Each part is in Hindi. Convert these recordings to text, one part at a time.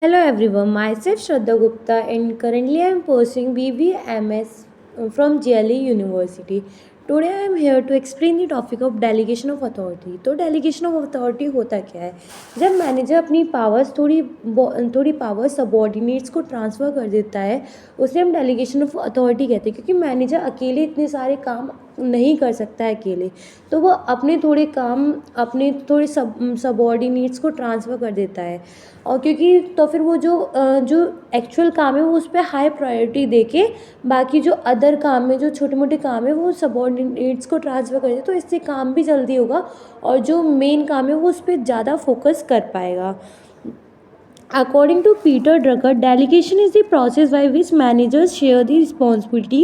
Hello everyone, myself Shraddha Gupta and currently I am pursuing BBMS from GLE University. Today I am here to explain the topic of delegation of authority. तो delegation of authority होता क्या है? जब मैनेजर अपनी पावर्स थोड़ी पावर्स सबॉर्डिनेट्स को ट्रांसफ़र कर देता है, उसे हम डेलीगेशन ऑफ अथॉरिटी कहते हैं, क्योंकि मैनेजर अकेले इतने सारे काम नहीं कर सकता है अकेले, तो वो अपने थोड़े काम अपने थोड़े सबॉर्डिनेट्स को ट्रांसफ़र कर देता है। और क्योंकि तो फिर वो जो एक्चुअल काम है वो उस पर हाई प्रायोरिटी दे के बाकी जो अदर काम है, जो छोटे मोटे काम है, वो सबॉर्डिनेट्स को ट्रांसफ़र कर दे, तो इससे काम भी जल्दी होगा और जो मेन काम है वो उस पर ज़्यादा फोकस कर पाएगा। According to Peter Drucker, delegation is the process by which managers share the responsibility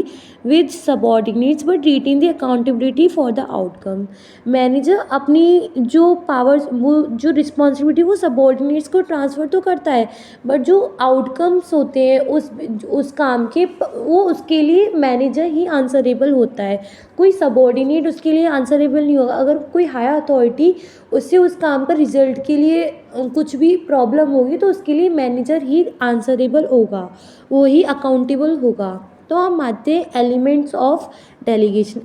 with subordinates but retain the accountability for the outcome. Manager अपनी जो पावर्स वो जो रिस्पॉन्सिबिलिटी वो सबॉर्डिनेट्स को ट्रांसफ़र तो करता है, बट जो आउटकम्स होते हैं उस काम के वो उसके लिए मैनेजर ही आंसरेबल होता है, कोई सबॉर्डिनेट उसके लिए आंसरेबल नहीं होगा। अगर कोई हायर अथॉरिटी उससे उस काम का रिजल्ट के लिए कुछ भी प्रॉब्लम होगी तो उसके लिए मैनेजर ही आंसरेबल होगा, वो ही अकाउंटेबल होगा। तो हम आते हैं एलिमेंट्स ऑफ डेलीगेशन।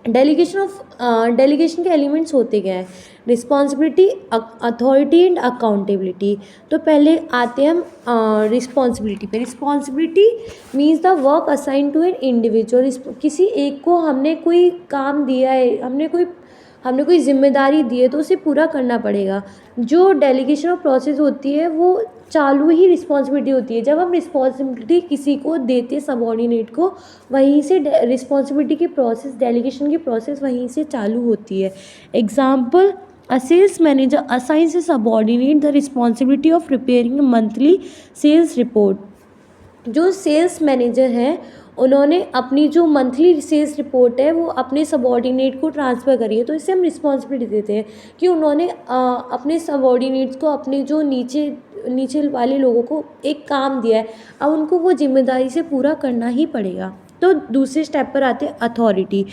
डेलीगेशन के एलिमेंट्स होते क्या है? Responsibility, authority and accountability. तो पहले आते हैं हम रिस्पॉन्सिबिलिटी पे। Responsibility means the work assign to an individual. किसी एक को हमने कोई काम दिया है, हमने कोई जिम्मेदारी दी है तो उसे पूरा करना पड़ेगा। जो डेलीगेशन ऑफ प्रोसेस होती है वो चालू ही रिस्पॉन्सिबिलिटी होती है। जब हम रिस्पॉन्सिबिलिटी किसी को देते सबॉर्डिनेट को, वहीं से रिस्पॉन्सिबिलिटी की प्रोसेस, डेलीगेशन की प्रोसेस वहीं से चालू होती है। Example, a sales manager assigns a subordinate the responsibility of preparing a monthly sales report। जो सेल्स मैनेजर हैं उन्होंने अपनी जो मंथली सेल्स रिपोर्ट है वो अपने सबॉर्डिनेट को ट्रांसफ़र करी है, तो इससे हम रिस्पॉन्सिबिलिटी देते हैं कि उन्होंने अपने सबॉर्डिनेट्स को, अपने जो नीचे वाले लोगों को एक काम दिया है, अब उनको वो जिम्मेदारी से पूरा करना ही पड़ेगा। तो दूसरे स्टेप पर आते हैं authority.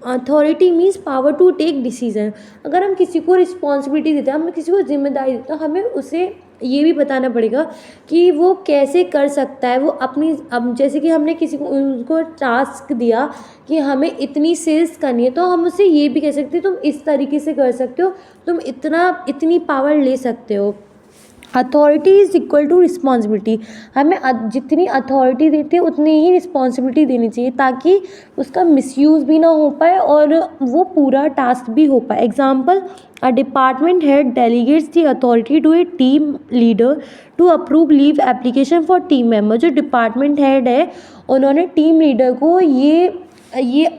Authority means power to take decision. अगर हम किसी को रिस्पॉन्सिबिलिटी देते हैं, हम किसी को जिम्मेदारी देते हैं, तो हमें उसे ये भी बताना पड़ेगा कि वो कैसे कर सकता है। वो अपनी अब जैसे कि हमने किसी को उनको टास्क दिया कि हमें इतनी सेल्स करनी है, तो हम उससे ये भी कह सकते हैं तुम इस तरीके से कर सकते हो, तुम इतनी पावर ले सकते हो। Authority is equal to responsibility. हमें जितनी अथॉरिटी देते हैं उतनी ही रिस्पॉन्सिबिलिटी देनी चाहिए, ताकि उसका मिसयूज़ भी ना हो पाए और वो पूरा टास्क भी हो पाए। Example, a department head delegates the authority to a team leader to approve leave application for team member. जो डिपार्टमेंट हेड है उन्होंने टीम लीडर को ये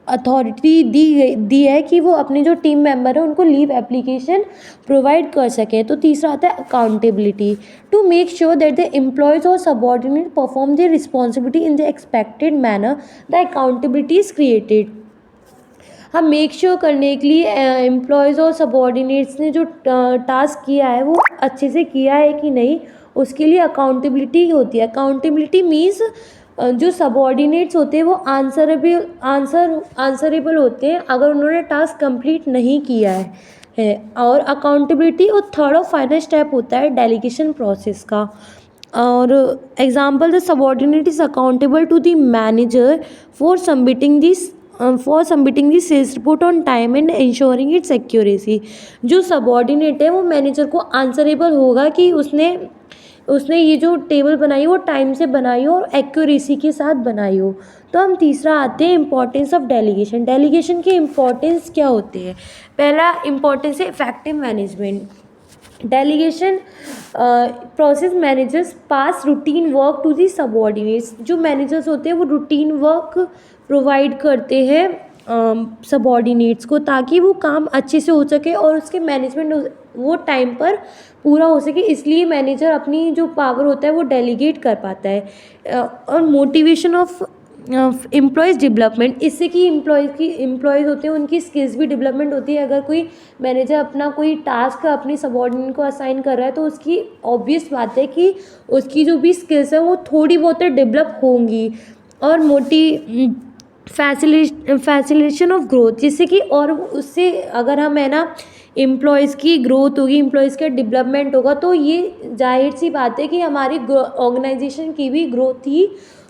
अथॉरिटी दी है कि वो अपने जो टीम मेंबर है उनको लीव एप्लीकेशन प्रोवाइड कर सकें। तो तीसरा आता है accountability. To make sure that the employees और subordinate perform their responsibility in the expected manner, the accountability is created. हम मेक श्योर करने के लिए एम्प्लॉयज़ और सबॉर्डिनेट्स ने जो टास्क किया है वो अच्छे से किया है कि नहीं, उसके लिए अकाउंटेबिलिटी होती है। अकाउंटेबिलिटी मीन्स जो सबॉर्डिनेट्स होते हैं वो आंसरेबल होते हैं अगर उन्होंने टास्क कंप्लीट नहीं किया है। और अकाउंटेबिलिटी और थर्ड और फाइनल स्टेप होता है डेलीगेशन प्रोसेस का। और example, the subordinate is accountable to the manager for submitting the sales report on time and ensuring its accuracy. जो सबॉर्डिनेट है वो मैनेजर को आंसरेबल होगा कि उसने ये जो टेबल बनाई वो टाइम से बनाई हो और एक्यूरेसी के साथ बनाई हो। तो हम तीसरा आते हैं इम्पॉर्टेंस ऑफ डेलीगेशन। डेलीगेशन के इम्पॉर्टेंस क्या होते हैं? पहला इम्पॉर्टेंस है effective management. Delegation process managers pass routine work to the subordinates. जो मैनेजर्स होते हैं वो रूटीन वर्क प्रोवाइड करते हैं सबॉर्डिनेट्स को, ताकि वो काम अच्छे से हो सके और उसके मैनेजमेंट वो टाइम पर पूरा हो सके। इसलिए मैनेजर अपनी जो पावर होता है वो डेलीगेट कर पाता है। और मोटिवेशन ऑफ एम्प्लॉयज़ डेवलपमेंट, इससे कि एम्प्लॉयज़ होते हैं उनकी स्किल्स भी डेवलपमेंट होती है। अगर कोई मैनेजर अपना कोई टास्क अपनी सबॉर्डिनेट को असाइन कर रहा है तो उसकी ऑब्वियस बात है कि उसकी जो भी स्किल्स है वो थोड़ी बहुत डेवलप होंगी। और फैसिलिटेशन ऑफ ग्रोथ, जिससे कि और उससे अगर हम है ना एम्प्लॉयज़ की ग्रोथ होगी, एम्प्लॉयज़ का डेवलपमेंट होगा, तो ये जाहिर सी बात है कि हमारी ऑर्गेनाइजेशन की भी ग्रोथ ही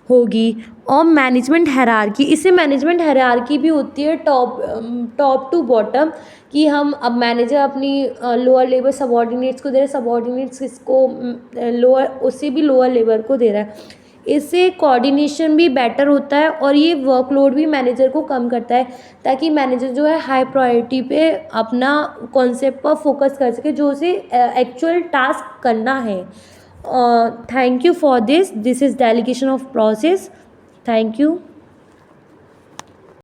होगी। और मैनेजमेंट हायरार्की, इससे मैनेजमेंट हायरार्की भी होती है टॉप टू बॉटम, कि हम अब मैनेजर अपनी लोअर लेवल सबॉर्डिनेट्स को दे रहे हैं, सबॉर्डिनेट्स इसको लोअर उससे भी लोअर लेवल को दे रहा है। इससे कोऑर्डिनेशन भी बेटर होता है और ये वर्कलोड भी मैनेजर को कम करता है, ताकि मैनेजर जो है हाई प्रायोरिटी पे अपना कॉन्सेप्ट पर फोकस कर सके, जो उसे एक्चुअल टास्क करना है। Thank you for this is delegation of process. Thank you.